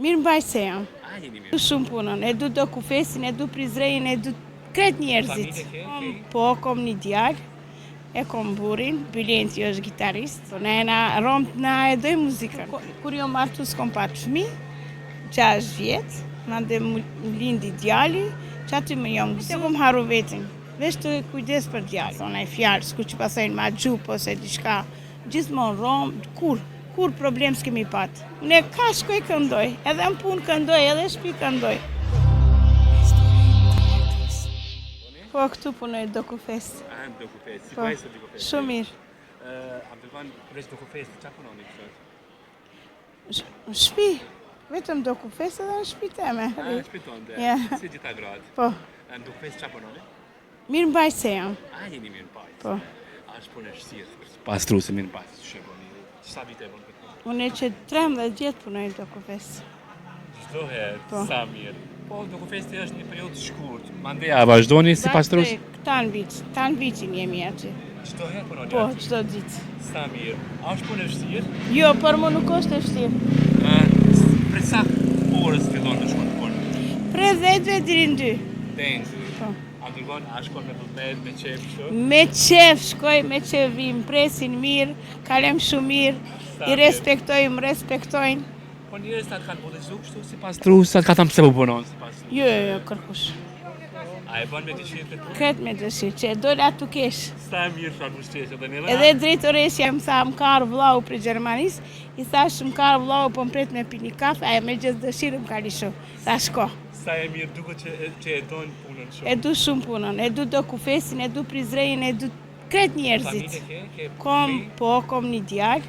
Mirëmbajtse jam. Jeni mirë. Du shumë punën, e du Dokufestin, e du Prizrenin, e du krejt njerëzit. Po, kom një djalë, e kom burin, Bylenti është gitarist. Na romt na e doj muzikën. Kur jo martu s'kom pat fëmi, 6 vjetë, mande më lindi djali, që aty më jom gëzu. Se kom haru vetin, veç të kujdes për djali. Thonë e fjarë, s'ku që pasajnë ma gjup ose diçka, gjithmonë romt, kur problem s'kemi pat. Unë ka shkoj këndoj, edhe në punë këndoj, edhe shpi këndoj. Po, këtu punoj Dokufest. Dokufest, si Po, pajsë Dokufest? shumë mirë. Abdelvan, përveç Dokufest, qa punoni këtë? Në shpi, vetëm Dokufest edhe në shpi teme. Në shpiton dhe, Ja. si gjitha gratë. Po, Në Dokufest qa punoni? mirëmbajtse jam. Jeni mirë pajsë. Po. A është punë e shqirë, pastru se mirë pajsë, që shëponi? Sa vite e bënë këtë punë? Unë e që 13 vjetë punoj Dokufest. Çdo herë, Po. sa mirë. Po, Dokufesti është një periudhë shkurt. Mandeja, vazhdoni si pastrus? Tanë vitin jemi aty. Çdo herë punoni Po, aty? çdo ditë. Sa mirë. A është punë e vështirë? Jo, për më nuk është e vështirë. Për sa orës fillon të shkon punë? Pre 10 deri në 2. Denzi. Po. A dërgon, a shkon me vullnet, me qef, kështu? Me qef shkoj, me qef vim, presin mirë, kalem shumë mirë, i respektojnë, më respektojnë. Po njerëz sa të kanë vëllëzu kështu si pastrus, sa të ka thënë pse po punon si pastrus? Jo, kërkush. A e bën me dëshirë këtë punë? Kretë me dëshirë, që e dole atë të kesh. Sa mirë sa mushtesh edhe ne. Edhe drejtoresja më tha, më karë vlau për Gjermanis, i thash më karë vlau po më pret me pi një kafe, aja me gjithë dëshirë më ka lishu. Tha shko. Sa e mirë duket që e don punën shumë. E du shumë punën, e du Dokufestin, e du Prizrenin, e du krejt njerëzit. Familje ke? Kom një djalë,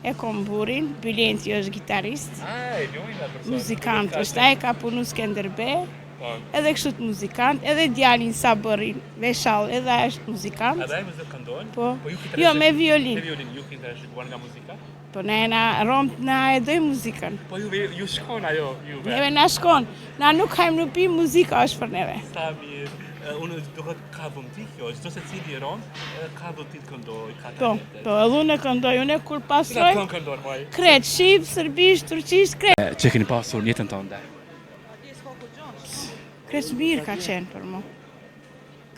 e kom burin, Bylenti është gitarist, E njojnë atë person. muzikant është, ai ka punu Skenderbe, Po. edhe kështu të muzikant, edhe djalin Saborin, Veshall, edhe ai është muzikant. Edhe ai muzikë këndon? Po, ju jo, me violin. Me violin, ju keni interesuar nga muzika? Po na romt na e doj muzikën. Po ju shkon ajo, juve. Neve na shkon, na nuk hajmë në pi, muzika është për neve. Sa mirë. Unë duhet ka vëmti kjo, çdo se cili rom, ka vëmti të këndoj, ka Po, talente. po, edhe unë e këndoj, unë e kur Cilat pastroj, këngë këndon moj? kret, shqip, sërbisht, turqisht, kret. Që keni pasur në jetën tënde? Kret mirë ka qenë për mu.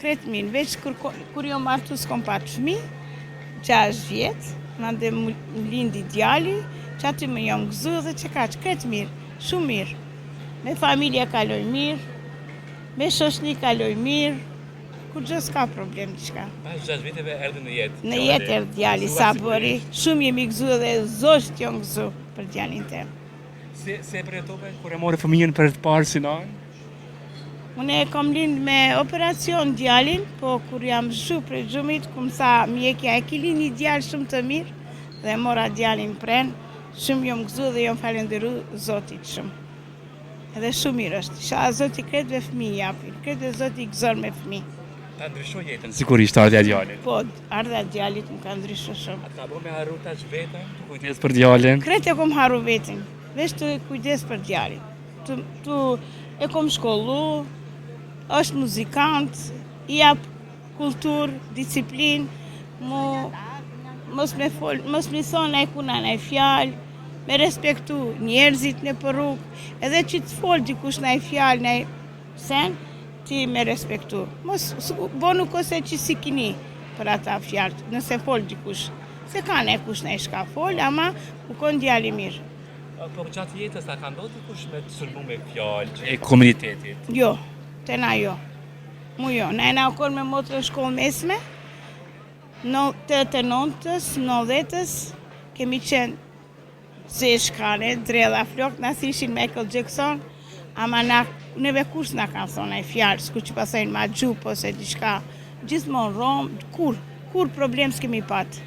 Kret mirë, veç kur jo martu s'kom pat fëmi, 6 vjetë, mande më lindi djali, që aty më jom gëzu dhe që ka që kret mirë, shumë mirë. Me familje kaloj mirë, me shoshni kaloj mirë, kur gjë s'ka problem diçka. Pas 6 viteve erdhi në jetë. Në jetë erdhi djali Sabori, shumë jemi gëzu dhe zosht jon gëzu për djalin tem. Se e përjetove kur e mori fëmijën për të parë si nanë? Unë e kom lind me operacion djalin, po kur jam zhu për gjumit, ku më tha mjekja e ki lind një djal shumë të mirë, dhe mora djalin pren, shumë jom gëzu dhe jom falenderu Zotit shumë. Edhe shumë mirë është, isha Zoti kretve fëmi japin, kretve Zoti gëzor me fëmi. Ta ndryshoj jetën. Sigurisht ardha e djalit. Po, ardha djalit më ka ndryshu shumë. A ka bo me harru tash vetën, të kujdes për djalin? Kretë e kom haru vetin, veç të kujdes për djalin. Tu e kom shkollu, është muzikant, i jap kultur, disiplin, mos me thonë e kuna në fjalë, me respektu njerëzit në për rrugë, edhe që të folë dikush në fjalë, në sen, ti me respektu. Mos bo nuk ose që si kini për ata fjalë, nëse folë dikush. Se ka në kush në shka folë, ama u konë djali mirë. Po gjatë jetës a ka ndodhur kush me të sulmu me fjalë e komunitetit? Jo, te na jo. Mu jo, na e na okon me motrën shkollë mesme, në 89-ës, 90-ës, kemi qenë zeshkane, dredha flok, na thishin Michael Jackson, ama neve kush na kanë thonë e fjalë, s'ku që pasajnë ma gjup ose diçka, gjithmonë rom, kur problem s'kemi pat,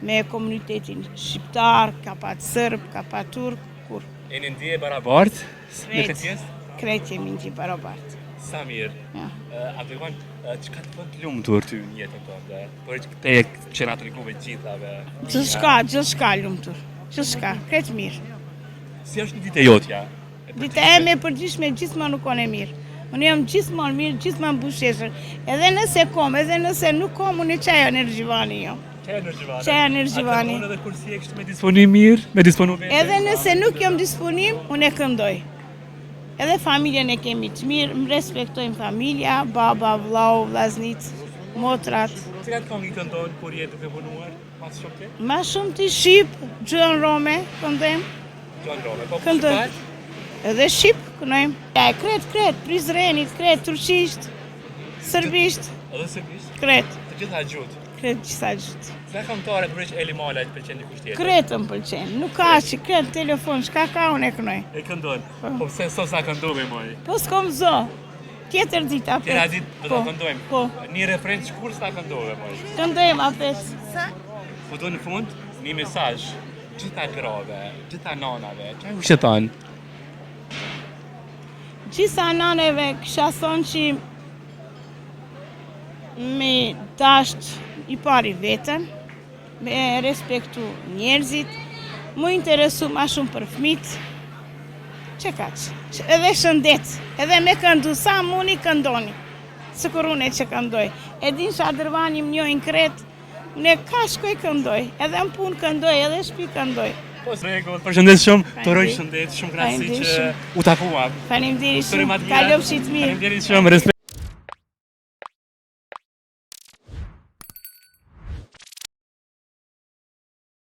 me komunitetin shqiptar, ka pat sërb, ka pat turk, kur. E në ndje barabartë? Në këtë pjesë? Krejt jemi ndje barabartë. Sa mirë. Ja. Abdelvan, që ka të bënd lumtur ty në jetën tënde? Për te që na të rikove gjithave? Gjithçka lumtur. Gjithçka, krejt mirë. Si është një ditë e jotja? Dita e me përgjithshme gjithmonë nuk konë e mirë. Unë jam gjithmonë mirë, gjithmonë busheshër. Edhe nëse kom, edhe nëse nuk kom, unë e qaj energjivani jo. Që Çaja Nërgjivani. Çaja Nërgjivani. A këndon edhe kur si e kështu me disponim mirë, me disponu vete? Edhe nëse nuk jam disponim, unë e këndoj. Edhe familjen e kemi të mirë, më respektojmë familja, baba, vllau, vllaznic, motrat. Cilat këngë i këndon kur je duke punuar? Mas shumë ti? Ma shumë të shqip, gjën rome, këndojmë. Gjon Rome, po Këndoj. shqiptar? Edhe shqip, këndojmë. Ja, kret, prizrenit, kret, turqisht, serbisht, Edhe serbisht? kret, Të gjitha gjuhët. kret gjitha gjithë. Sa këngëtare përveç Eli Mala të pëlqen dikush tjetër? Kret më pëlqen, nuk ka që kret, telefon, shka ka unë e këndoj. E këndon. Po pse sot sa këndove moj? Po s'kom zë, tjetër ditë apet. Tjera ditë do ta këndojmë. Po, Një refren të shkurt sa këndove moj. këndojmë apet. Po do në fund një mesazh gjitha grave, gjitha nanave. Çfarë u shëton? Gjitha naneve kësha thonë që me dasht i pari vetën, me respektu njerëzit, mu interesu ma shumë për fmit, që kaq, edhe shëndet, edhe me këndu, sa muni këndoni, së kur unë e që këndoj. E din Shadrvani më njojnë kret, unë e ka shkoj këndoj, edhe më punë këndoj, edhe shpi këndoj. Po rregull, përshëndes shumë, të uroj Faleminderit. shëndet, shumë kënaqësi që Faleminderit u takuam. Faleminderit Zëri shumë, ma të mira. kalofshit mirë. Faleminderit shumë, respekt.